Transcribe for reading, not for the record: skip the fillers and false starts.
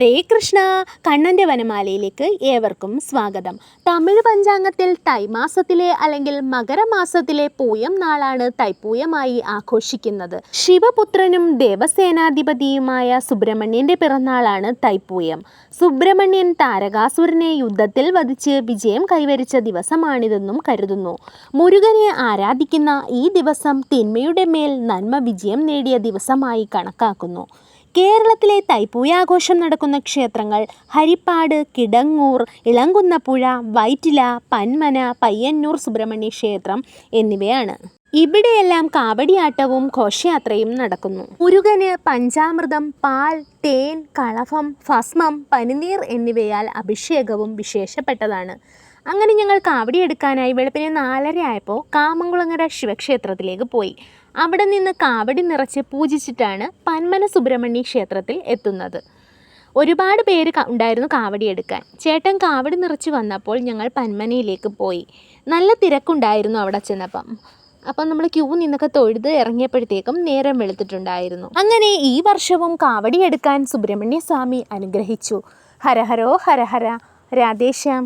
ഹരേ കൃഷ്ണ. കണ്ണൻ്റെ വനമാലയിലേക്ക് ഏവർക്കും സ്വാഗതം. തമിഴ് പഞ്ചാംഗത്തിൽ തൈമാസത്തിലെ അല്ലെങ്കിൽ മകരമാസത്തിലെ പൂയം നാളാണ് തൈപ്പൂയമായി ആഘോഷിക്കുന്നത്. ശിവപുത്രനും ദേവസേനാധിപതിയുമായ സുബ്രഹ്മണ്യൻ്റെ പിറന്നാളാണ് തൈപ്പൂയം. സുബ്രഹ്മണ്യൻ താരകാസുരനെ യുദ്ധത്തിൽ വധിച്ച് വിജയം കൈവരിച്ച ദിവസമാണിതെന്നും കരുതുന്നു. മുരുകനെ ആരാധിക്കുന്ന ഈ ദിവസം തിന്മയുടെ മേൽ നന്മ വിജയം നേടിയ ദിവസമായി കണക്കാക്കുന്നു. കേരളത്തിലെ തൈപ്പൂയാഘോഷം നടക്കുന്ന ക്ഷേത്രങ്ങൾ ഹരിപ്പാട്, കിടങ്ങൂർ, ഇളങ്കുന്നപ്പുഴ, വൈറ്റില, പന്മന, പയ്യന്നൂർ സുബ്രഹ്മണ്യ ക്ഷേത്രം എന്നിവയാണ്. ഇവിടെയെല്ലാം കാവടിയാട്ടവും ഘോഷയാത്രയും നടക്കുന്നു. മുരുകന് പഞ്ചാമൃതം, പാൽ, തേൻ, കളഭം, ഭസ്മം, പനിനീർ എന്നിവയാൽ അഭിഷേകവും വിശേഷപ്പെട്ടതാണ്. അങ്ങനെ ഞങ്ങൾ കാവടിയെടുക്കാനായി വെളുപ്പിനെ 4:30 ആയപ്പോൾ കാമംകുളങ്ങര ശിവക്ഷേത്രത്തിലേക്ക് പോയി. അവിടെ നിന്ന് കാവടി നിറച്ച് പൂജിച്ചിട്ടാണ് പന്മന സുബ്രഹ്മണ്യ ക്ഷേത്രത്തിൽ എത്തുന്നത്. ഒരുപാട് പേര് ഉണ്ടായിരുന്നു കാവടിയെടുക്കാൻ. ചേട്ടൻ കാവടി നിറച്ച് വന്നപ്പോൾ ഞങ്ങൾ പന്മനയിലേക്ക് പോയി. നല്ല തിരക്കുണ്ടായിരുന്നു അവിടെ ചെന്നപ്പം. അപ്പം നമ്മൾ ക്യൂ നിന്നൊക്കെ തൊഴുത് ഇറങ്ങിയപ്പോഴത്തേക്കും നേരം വെളുത്തിട്ടുണ്ടായിരുന്നു. അങ്ങനെ ഈ വർഷവും കാവടിയെടുക്കാൻ സുബ്രഹ്മണ്യ സ്വാമി അനുഗ്രഹിച്ചു. ഹരഹരോ ഹരഹര. രാധേശ്യാം.